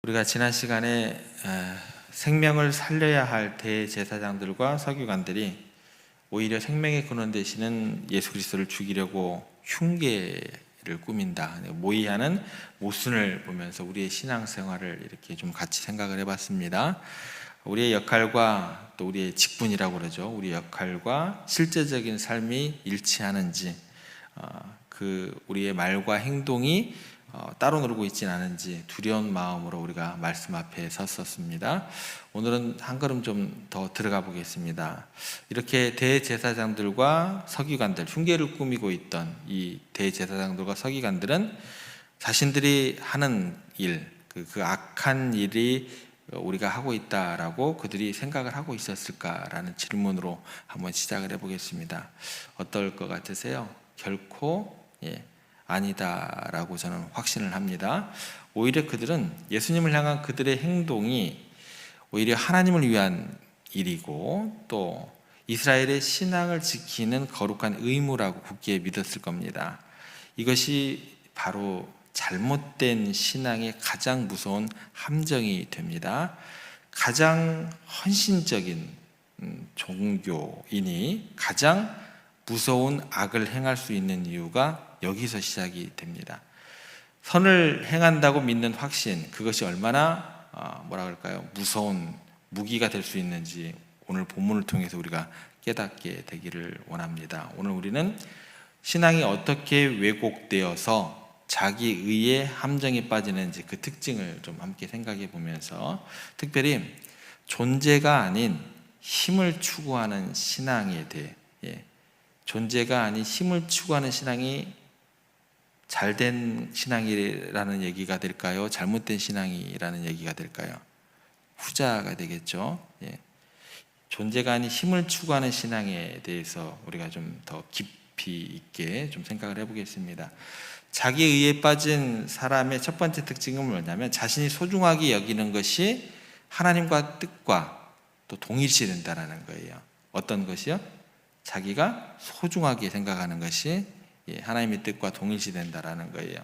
우리가 지난 시간에 생명을 살려야 할 대제사장들과 서기관들이 오히려 생명의 근원 되시는 예수 그리스도를 죽이려고 흉계를 꾸민다, 모의하는 모순을 보면서 우리의 신앙생활을 이렇게 좀 같이 생각을 해봤습니다. 우리의 역할과 또 우리의 직분이라고 그러죠. 우리의 역할과 실제적인 삶이 일치하는지, 우리의 말과 행동이 따로 놀고 있지는 않은지 두려운 마음으로 우리가 말씀 앞에 섰었습니다. 오늘은 한 걸음 좀 더 들어가 보겠습니다. 이렇게 대제사장들과 서기관들, 흉계를 꾸미고 있던 이 대제사장들과 서기관들은 자신들이 하는 일, 그 악한 일이 우리가 하고 있다라고 그들이 생각을 하고 있었을까라는 질문으로 한번 시작을 해보겠습니다. 어떨 것 같으세요? 결코 아니다라고 저는 확신을 합니다. 오히려 그들은 예수님을 향한 그들의 행동이 오히려 하나님을 위한 일이고 또 이스라엘의 신앙을 지키는 거룩한 의무라고 굳게 믿었을 겁니다. 이것이 바로 잘못된 신앙의 가장 무서운 함정이 됩니다. 가장 헌신적인 종교인이 가장 무서운 악을 행할 수 있는 이유가 여기서 시작이 됩니다. 선을 행한다고 믿는 확신, 그것이 얼마나 무서운 무기가 될 수 있는지 오늘 본문을 통해서 우리가 깨닫게 되기를 원합니다. 오늘 우리는 신앙이 어떻게 왜곡되어서 자기 의의 함정에 빠지는지 그 특징을 좀 함께 생각해 보면서 특별히 존재가 아닌 힘을 추구하는 신앙에 대해, 존재가 아닌 힘을 추구하는 신앙이 잘된 신앙이라는 얘기가 될까요? 잘못된 신앙이라는 얘기가 될까요? 후자가 되겠죠. 존재가 아닌 힘을 추구하는 신앙에 대해서 우리가 좀 더 깊이 있게 좀 생각을 해보겠습니다. 자기 의에 빠진 사람의 첫 번째 특징은 뭐냐면 자신이 소중하게 여기는 것이 하나님과 뜻과 또 동일시된다는 거예요. 어떤 것이요? 자기가 소중하게 생각하는 것이 하나님의 뜻과 동일시된다는 거예요.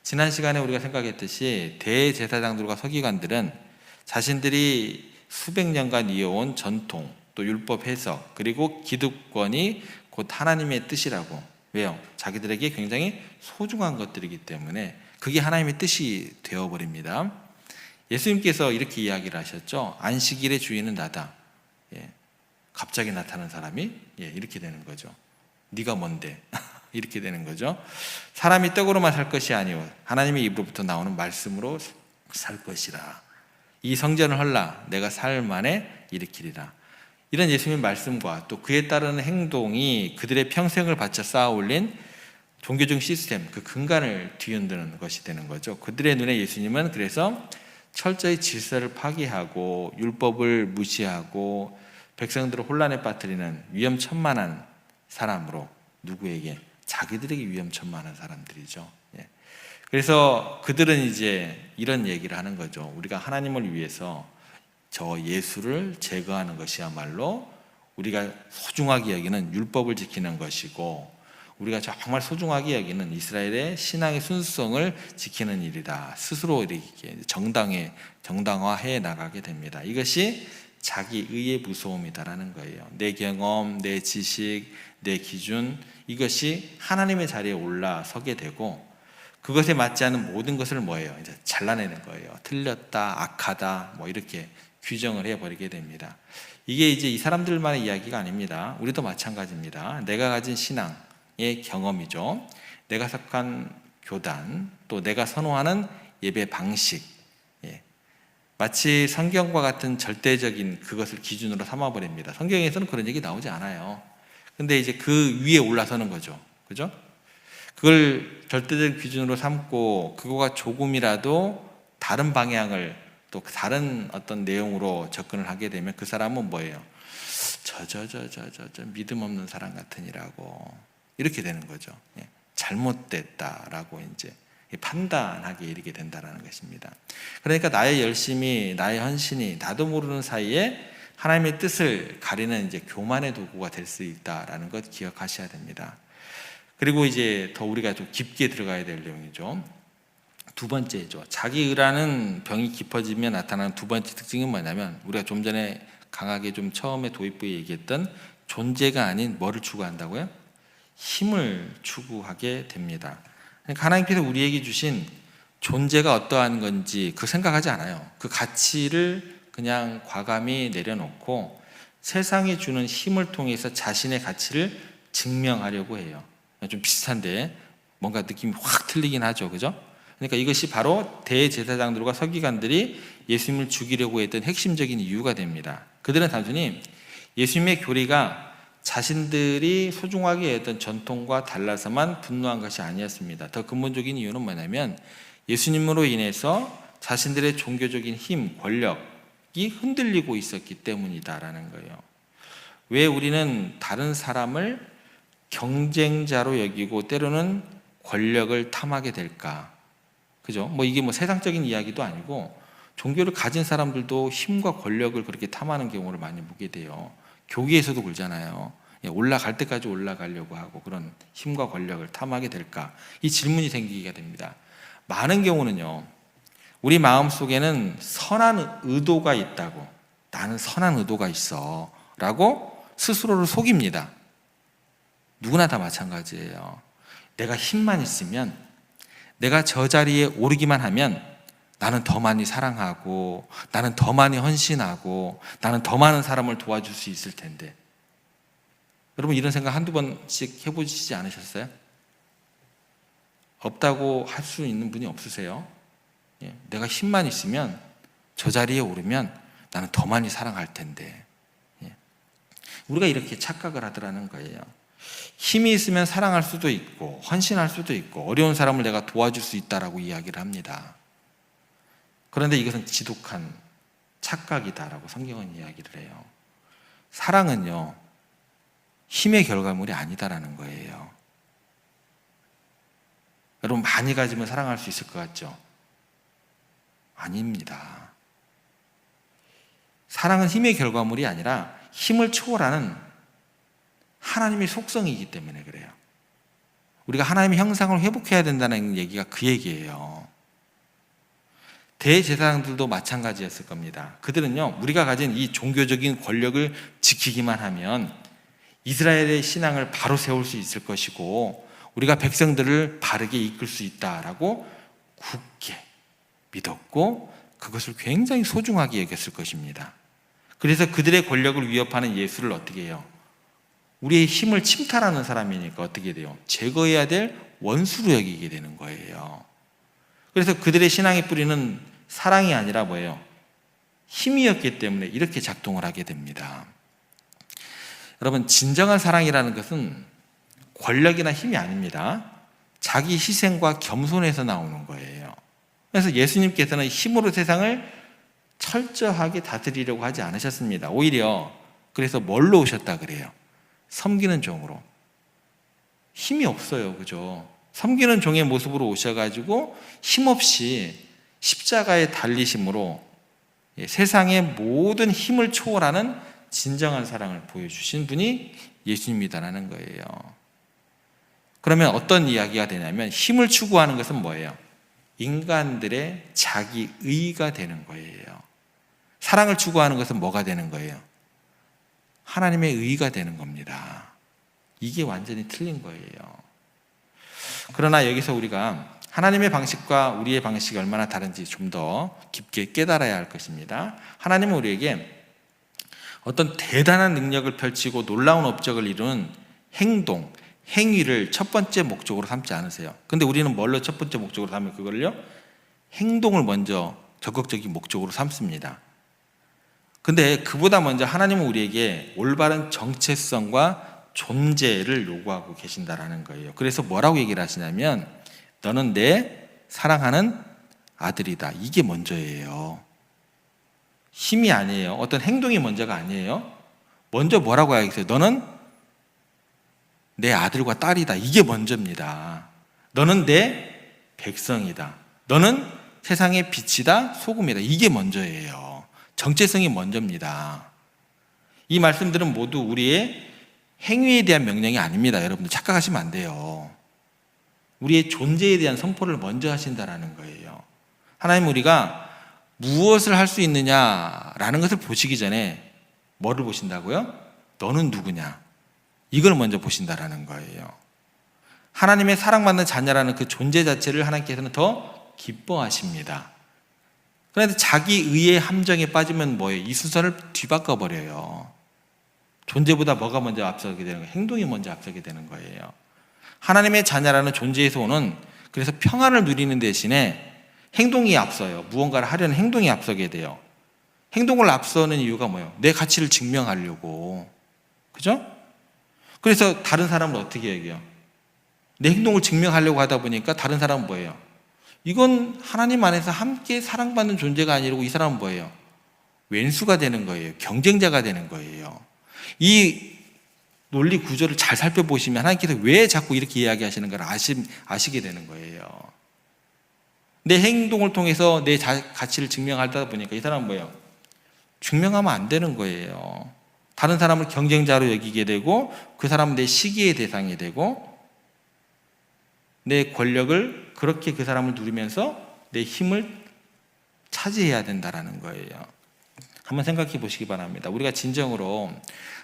지난 시간에 우리가 생각했듯이 대제사장들과 서기관들은 자신들이 수백 년간 이어온 전통, 또 율법 해석, 그리고 기득권이 곧 하나님의 뜻이라고. 왜요? 자기들에게 굉장히 소중한 것들이기 때문에 그게 하나님의 뜻이 되어버립니다. 예수님께서 이렇게 이야기를 하셨죠. 안식일의 주인은 나다. 갑자기 나타난 사람이 이렇게 되는 거죠. 네가 뭔데? 이렇게 되는 거죠. 사람이 떡으로만 살 것이 아니오 하나님의 입으로부터 나오는 말씀으로 살 것이라. 이 성전을 헐라 내가 사흘 만에 일으키리라. 이런 예수님의 말씀과 또 그에 따르는 행동이 그들의 평생을 바쳐 쌓아 올린 종교적 시스템, 그 근간을 뒤흔드는 것이 되는 거죠. 그들의 눈에 예수님은 그래서 철저히 질서를 파괴하고 율법을 무시하고 백성들을 혼란에 빠뜨리는 위험천만한 사람으로, 누구에게? 자기들에게 위험천만한 사람들이죠. 그래서 그들은 이제 이런 얘기를 하는 거죠. 우리가 하나님을 위해서 저 예수를 제거하는 것이야말로 우리가 소중하게 여기는 율법을 지키는 것이고 우리가 정말 소중하게 여기는 이스라엘의 신앙의 순수성을 지키는 일이다. 스스로 이렇게 정당화해 나가게 됩니다. 이것이 자기 의의 무서움이다라는 거예요. 내 경험, 내 지식, 내 기준, 이것이 하나님의 자리에 올라서게 되고 그것에 맞지 않는 모든 것을 뭐예요? 이제 잘라내는 거예요. 틀렸다, 악하다, 이렇게 규정을 해버리게 됩니다. 이게 이제 이 사람들만의 이야기가 아닙니다. 우리도 마찬가지입니다. 내가 가진 신앙의 경험이죠. 내가 속한 교단, 또 내가 선호하는 예배 방식, 마치 성경과 같은 절대적인 그것을 기준으로 삼아버립니다. 성경에서는 그런 얘기 나오지 않아요. 근데 이제 그 위에 올라서는 거죠. 그죠? 그걸 절대적 기준으로 삼고 그거가 조금이라도 다른 방향을 또 다른 어떤 내용으로 접근을 하게 되면 그 사람은 뭐예요? 믿음 없는 사람 같으니라고. 이렇게 되는 거죠. 잘못됐다라고 이제 판단하게 이르게 된다라는 것입니다. 그러니까 나의 열심이, 나의 헌신이 나도 모르는 사이에 하나님의 뜻을 가리는 이제 교만의 도구가 될 수 있다라는 것 기억하셔야 됩니다. 그리고 이제 더 우리가 좀 깊게 들어가야 될 내용이죠. 두 번째죠. 자기 의라는 병이 깊어지면 나타나는 두 번째 특징은 뭐냐면, 우리가 좀 전에 강하게 좀 처음에 도입부에 얘기했던 존재가 아닌 뭐를 추구한다고요? 힘을 추구하게 됩니다. 그러니까 하나님께서 우리에게 주신 존재가 어떠한 건지 그 생각하지 않아요. 그 가치를 그냥 과감히 내려놓고 세상이 주는 힘을 통해서 자신의 가치를 증명하려고 해요. 좀 비슷한데 뭔가 느낌이 확 틀리긴 하죠. 그죠? 그러니까 이것이 바로 대제사장들과 서기관들이 예수님을 죽이려고 했던 핵심적인 이유가 됩니다. 그들은 단순히 예수님의 교리가 자신들이 소중하게 했던 전통과 달라서만 분노한 것이 아니었습니다. 더 근본적인 이유는 뭐냐면 예수님으로 인해서 자신들의 종교적인 힘, 권력이 흔들리고 있었기 때문이다라는 거예요. 왜 우리는 다른 사람을 경쟁자로 여기고 때로는 권력을 탐하게 될까? 그죠? 이게 세상적인 이야기도 아니고 종교를 가진 사람들도 힘과 권력을 그렇게 탐하는 경우를 많이 보게 돼요. 교계에서도 그러잖아요. 올라갈 때까지 올라가려고 하고 그런 힘과 권력을 탐하게 될까? 이 질문이 생기게 됩니다. 많은 경우는요, 우리 마음속에는 선한 의도가 있다고, 나는 선한 의도가 있어 라고 스스로를 속입니다. 누구나 다 마찬가지예요. 내가 힘만 있으면, 내가 저 자리에 오르기만 하면 나는 더 많이 사랑하고, 나는 더 많이 헌신하고, 나는 더 많은 사람을 도와줄 수 있을 텐데. 여러분 이런 생각 한두 번씩 해보시지 않으셨어요? 없다고 할 수 있는 분이 없으세요? 내가 힘만 있으면 저 자리에 오르면 나는 더 많이 사랑할 텐데. 우리가 이렇게 착각을 하더라는 거예요. 힘이 있으면 사랑할 수도 있고 헌신할 수도 있고 어려운 사람을 내가 도와줄 수 있다라고 이야기를 합니다. 그런데 이것은 지독한 착각이다라고 성경은 이야기를 해요. 사랑은요, 힘의 결과물이 아니다라는 거예요. 여러분 많이 가지면 사랑할 수 있을 것 같죠? 아닙니다. 사랑은 힘의 결과물이 아니라 힘을 초월하는 하나님의 속성이기 때문에 그래요. 우리가 하나님의 형상을 회복해야 된다는 얘기가 그 얘기예요. 대제사장들도 마찬가지였을 겁니다. 그들은요, 우리가 가진 이 종교적인 권력을 지키기만 하면 이스라엘의 신앙을 바로 세울 수 있을 것이고 우리가 백성들을 바르게 이끌 수 있다라고 굳게 믿었고 그것을 굉장히 소중하게 여겼을 것입니다. 그래서 그들의 권력을 위협하는 예수를 어떻게 해요? 우리의 힘을 침탈하는 사람이니까 어떻게 돼요? 제거해야 될 원수로 여기게 되는 거예요. 그래서 그들의 신앙의 뿌리는 사랑이 아니라 뭐예요? 힘이었기 때문에 이렇게 작동을 하게 됩니다. 여러분 진정한 사랑이라는 것은 권력이나 힘이 아닙니다. 자기 희생과 겸손에서 나오는 거예요. 그래서 예수님께서는 힘으로 세상을 철저하게 다스리려고 하지 않으셨습니다. 오히려 그래서 뭘로 오셨다 그래요? 섬기는 종으로. 힘이 없어요. 그죠? 섬기는 종의 모습으로 오셔가지고 힘없이 십자가에 달리심으로 세상의 모든 힘을 초월하는 진정한 사랑을 보여주신 분이 예수님이다라는 거예요. 그러면 어떤 이야기가 되냐면 힘을 추구하는 것은 뭐예요? 인간들의 자기의가 되는 거예요. 사랑을 추구하는 것은 뭐가 되는 거예요? 하나님의 의가 되는 겁니다. 이게 완전히 틀린 거예요. 그러나 여기서 우리가 하나님의 방식과 우리의 방식이 얼마나 다른지 좀 더 깊게 깨달아야 할 것입니다. 하나님은 우리에게 어떤 대단한 능력을 펼치고 놀라운 업적을 이루는 행동, 행위를 첫 번째 목적으로 삼지 않으세요. 근데 우리는 뭘로 첫 번째 목적으로 삼으면 그걸요? 행동을 먼저 적극적인 목적으로 삼습니다. 근데 그보다 먼저 하나님은 우리에게 올바른 정체성과 존재를 요구하고 계신다라는 거예요. 그래서 뭐라고 얘기를 하시냐면 너는 내 사랑하는 아들이다. 이게 먼저예요. 힘이 아니에요. 어떤 행동이 먼저가 아니에요. 먼저 뭐라고 하겠어요? 너는 내 아들과 딸이다. 이게 먼저입니다. 너는 내 백성이다. 너는 세상의 빛이다, 소금이다. 이게 먼저예요. 정체성이 먼저입니다. 이 말씀들은 모두 우리의 행위에 대한 명령이 아닙니다. 여러분들 착각하시면 안 돼요. 우리의 존재에 대한 선포를 먼저 하신다라는 거예요. 하나님, 우리가 무엇을 할 수 있느냐라는 것을 보시기 전에 뭐를 보신다고요? 너는 누구냐? 이걸 먼저 보신다라는 거예요. 하나님의 사랑받는 자녀라는 그 존재 자체를 하나님께서는 더 기뻐하십니다. 그런데 자기 의의 함정에 빠지면 뭐예요? 이 순서를 뒤바꿔 버려요. 존재보다 뭐가 먼저 앞서게 되는 거예요? 행동이 먼저 앞서게 되는 거예요. 하나님의 자녀라는 존재에서 오는, 그래서 평안을 누리는 대신에 행동이 앞서요. 무언가를 하려는 행동이 앞서게 돼요. 행동을 앞서는 이유가 뭐예요? 내 가치를 증명하려고. 그죠? 그래서 다른 사람을 어떻게 얘기해요? 내 행동을 증명하려고 하다 보니까 다른 사람은 뭐예요? 이건 하나님 안에서 함께 사랑받는 존재가 아니고 이 사람은 뭐예요? 왼수가 되는 거예요. 경쟁자가 되는 거예요. 이 논리 구조를 잘 살펴보시면 하나님께서 왜 자꾸 이렇게 이야기하시는 걸 아시게 되는 거예요. 내 행동을 통해서 내 가치를 증명하다 보니까 이 사람은 뭐예요? 증명하면 안 되는 거예요. 다른 사람을 경쟁자로 여기게 되고 그 사람은 내 시기의 대상이 되고 내 권력을 그렇게 그 사람을 누리면서 내 힘을 차지해야 된다는 거예요. 한번 생각해 보시기 바랍니다. 우리가 진정으로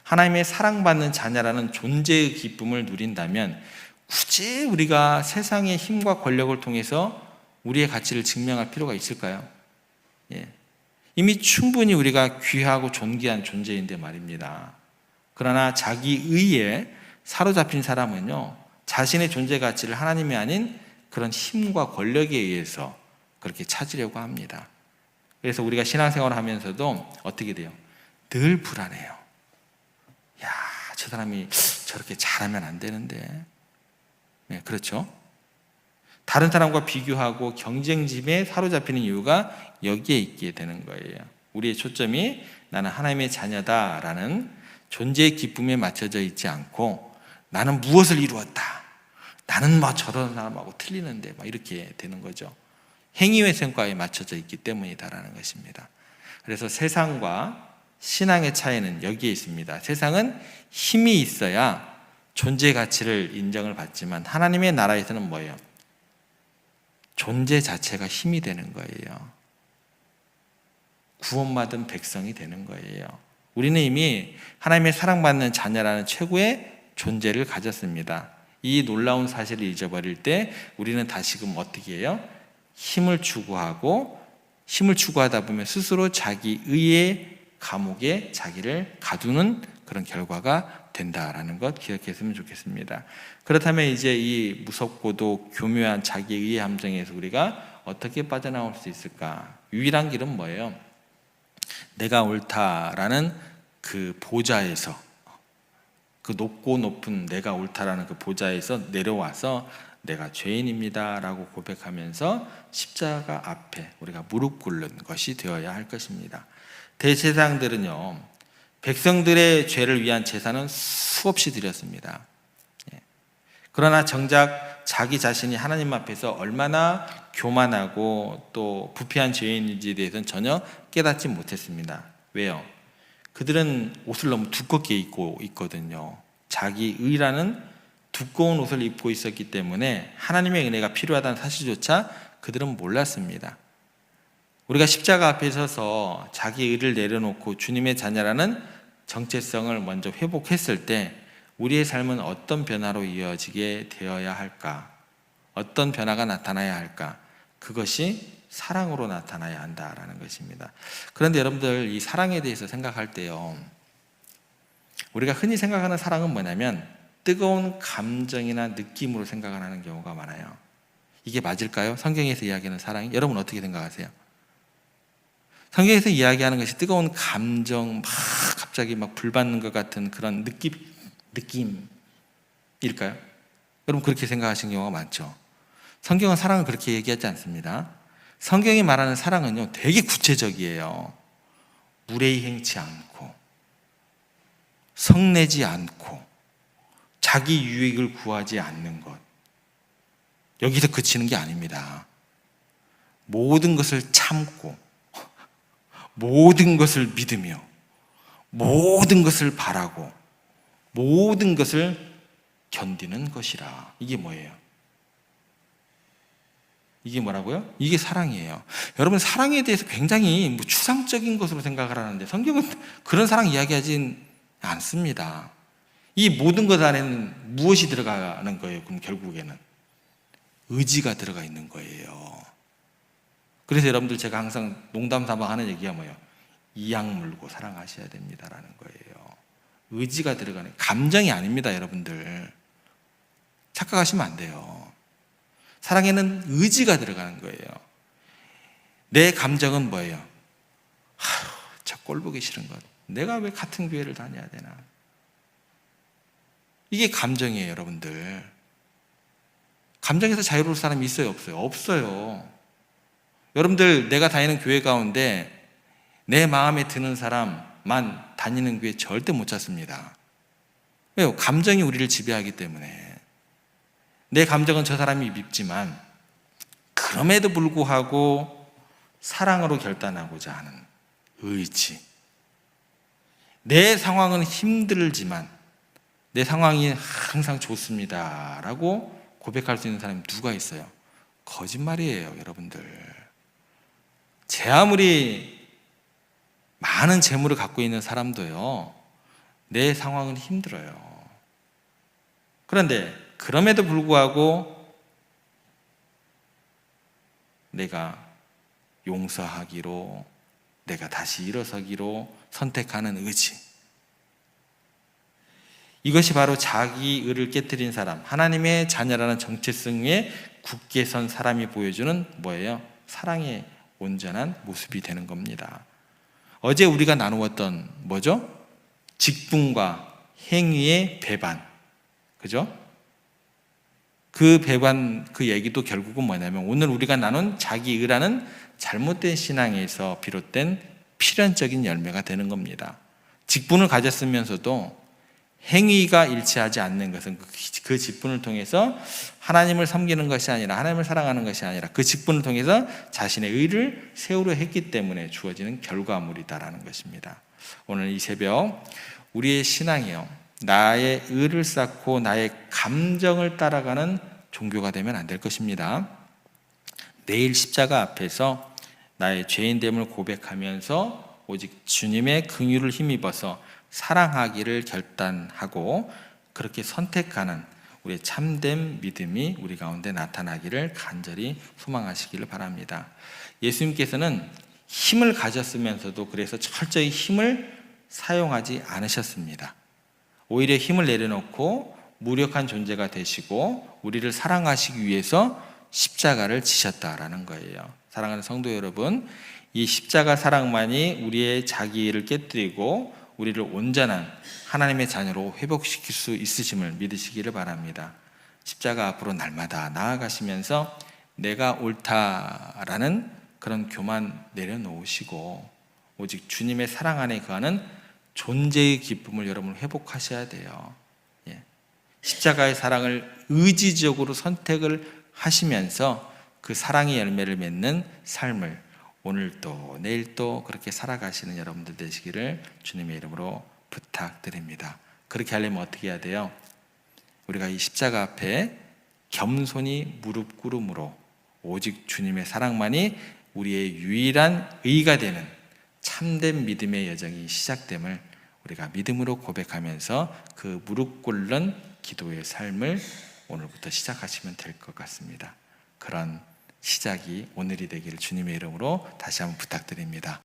하나님의 사랑받는 자녀라는 존재의 기쁨을 누린다면 굳이 우리가 세상의 힘과 권력을 통해서 우리의 가치를 증명할 필요가 있을까요? 예. 이미 충분히 우리가 귀하고 존귀한 존재인데 말입니다. 그러나 자기 의에 사로잡힌 사람은요, 자신의 존재 가치를 하나님이 아닌 그런 힘과 권력에 의해서 그렇게 찾으려고 합니다. 그래서 우리가 신앙생활을 하면서도 어떻게 돼요? 늘 불안해요. 야, 저 사람이 저렇게 잘하면 안 되는데. 네, 그렇죠? 다른 사람과 비교하고 경쟁심에 사로잡히는 이유가 여기에 있게 되는 거예요. 우리의 초점이 나는 하나님의 자녀다라는 존재의 기쁨에 맞춰져 있지 않고 나는 무엇을 이루었다. 나는 뭐 저런 사람하고 틀리는데 막 이렇게 되는 거죠. 행위의 성과에 맞춰져 있기 때문이다라는 것입니다. 그래서 세상과 신앙의 차이는 여기에 있습니다. 세상은 힘이 있어야 존재 가치를 인정을 받지만 하나님의 나라에서는 뭐예요? 존재 자체가 힘이 되는 거예요. 구원받은 백성이 되는 거예요. 우리는 이미 하나님의 사랑받는 자녀라는 최고의 존재를 가졌습니다. 이 놀라운 사실을 잊어버릴 때 우리는 다시금 어떻게 해요? 힘을 추구하다 보면 스스로 자기 의의 감옥에 자기를 가두는 그런 결과가 된다라는 것 기억했으면 좋겠습니다. 그렇다면 이제 이 무섭고도 교묘한 자기 의의 함정에서 우리가 어떻게 빠져나올 수 있을까? 유일한 길은 뭐예요? 내가 옳다라는 그 보좌에서, 그 높고 높은 내가 옳다라는 그 보좌에서 내려와서 내가 죄인입니다 라고 고백하면서 십자가 앞에 우리가 무릎 꿇는 것이 되어야 할 것입니다. 대제사장들은요, 백성들의 죄를 위한 제사는 수없이 드렸습니다. 그러나 정작 자기 자신이 하나님 앞에서 얼마나 교만하고 또 부패한 죄인인지에 대해서는 전혀 깨닫지 못했습니다. 왜요? 그들은 옷을 너무 두껍게 입고 있거든요. 자기 의라는 두꺼운 옷을 입고 있었기 때문에 하나님의 은혜가 필요하다는 사실조차 그들은 몰랐습니다. 우리가 십자가 앞에 서서 자기 의를 내려놓고 주님의 자녀라는 정체성을 먼저 회복했을 때 우리의 삶은 어떤 변화로 이어지게 되어야 할까? 어떤 변화가 나타나야 할까? 그것이 사랑으로 나타나야 한다라는 것입니다. 그런데 여러분들 이 사랑에 대해서 생각할 때요, 우리가 흔히 생각하는 사랑은 뭐냐면 뜨거운 감정이나 느낌으로 생각을 하는 경우가 많아요. 이게 맞을까요? 성경에서 이야기하는 사랑이? 여러분 어떻게 생각하세요? 성경에서 이야기하는 것이 뜨거운 감정, 막 갑자기 막 불받는 것 같은 그런 느낌일까요? 여러분 그렇게 생각하시는 경우가 많죠. 성경은 사랑을 그렇게 얘기하지 않습니다. 성경이 말하는 사랑은요, 되게 구체적이에요. 무례히 행치 않고, 성내지 않고, 자기 유익을 구하지 않는 것, 여기서 그치는 게 아닙니다. 모든 것을 참고, 모든 것을 믿으며, 모든 것을 바라고, 모든 것을 견디는 것이라. 이게 뭐예요? 이게 뭐라고요? 이게 사랑이에요. 여러분, 사랑에 대해서 굉장히 추상적인 것으로 생각을 하는데 성경은 그런 사랑 이야기하진 않습니다. 이 모든 것 안에는 무엇이 들어가는 거예요? 그럼 결국에는 의지가 들어가 있는 거예요. 그래서 여러분들 제가 항상 농담 삼아 하는 얘기가 뭐예요? 이악 물고 사랑하셔야 됩니다라는 거예요. 의지가 들어가는, 감정이 아닙니다, 여러분들. 착각하시면 안 돼요. 사랑에는 의지가 들어가는 거예요. 내 감정은 뭐예요? 저 꼴 보기 싫은 것. 내가 왜 같은 교회를 다녀야 되나? 이게 감정이에요, 여러분들. 감정에서 자유로울 사람이 있어요, 없어요? 없어요. 여러분들, 내가 다니는 교회 가운데 내 마음에 드는 사람만 다니는 교회 절대 못 찾습니다. 왜요? 감정이 우리를 지배하기 때문에. 내 감정은 저 사람이 밉지만 그럼에도 불구하고 사랑으로 결단하고자 하는 의지. 내 상황은 힘들지만 내 상황이 항상 좋습니다 라고 고백할 수 있는 사람이 누가 있어요? 거짓말이에요, 여러분들. 제 아무리 많은 재물을 갖고 있는 사람도요, 내 상황은 힘들어요. 그런데 그럼에도 불구하고 내가 용서하기로, 내가 다시 일어서기로 선택하는 의지. 이것이 바로 자기 의를 깨뜨린 사람, 하나님의 자녀라는 정체성에 굳게 선 사람이 보여주는 뭐예요? 사랑의 온전한 모습이 되는 겁니다. 어제 우리가 나누었던 뭐죠? 직분과 행위의 배반. 그죠? 그 배반, 그 얘기도 결국은 뭐냐면 오늘 우리가 나눈 자기의라는 잘못된 신앙에서 비롯된 필연적인 열매가 되는 겁니다. 직분을 가졌으면서도 행위가 일치하지 않는 것은 그 직분을 통해서 하나님을 섬기는 것이 아니라, 하나님을 사랑하는 것이 아니라 그 직분을 통해서 자신의 의를 세우려 했기 때문에 주어지는 결과물이다라는 것입니다. 오늘 이 새벽 우리의 신앙이요, 나의 의를 쌓고 나의 감정을 따라가는 종교가 되면 안 될 것입니다. 내일 십자가 앞에서 나의 죄인됨을 고백하면서 오직 주님의 긍휼을 힘입어서 사랑하기를 결단하고 그렇게 선택하는 우리의 참된 믿음이 우리 가운데 나타나기를 간절히 소망하시기를 바랍니다. 예수님께서는 힘을 가졌으면서도 그래서 철저히 힘을 사용하지 않으셨습니다. 오히려 힘을 내려놓고 무력한 존재가 되시고 우리를 사랑하시기 위해서 십자가를 지셨다라는 거예요. 사랑하는 성도 여러분, 이 십자가 사랑만이 우리의 자기를 깨뜨리고 우리를 온전한 하나님의 자녀로 회복시킬 수 있으심을 믿으시기를 바랍니다. 십자가 앞으로 날마다 나아가시면서 내가 옳다라는 그런 교만 내려놓으시고 오직 주님의 사랑 안에 거하는 존재의 기쁨을 여러분 회복하셔야 돼요. 십자가의 사랑을 의지적으로 선택을 하시면서 그 사랑의 열매를 맺는 삶을 오늘도 내일도 그렇게 살아가시는 여러분들 되시기를 주님의 이름으로 부탁드립니다. 그렇게 하려면 어떻게 해야 돼요? 우리가 이 십자가 앞에 겸손히 무릎 꿇음으로 오직 주님의 사랑만이 우리의 유일한 의가 되는 참된 믿음의 여정이 시작됨을 우리가 믿음으로 고백하면서 그 무릎 꿇는 기도의 삶을 오늘부터 시작하시면 될 것 같습니다. 그런 시작이 오늘이 되기를 주님의 이름으로 다시 한번 부탁드립니다.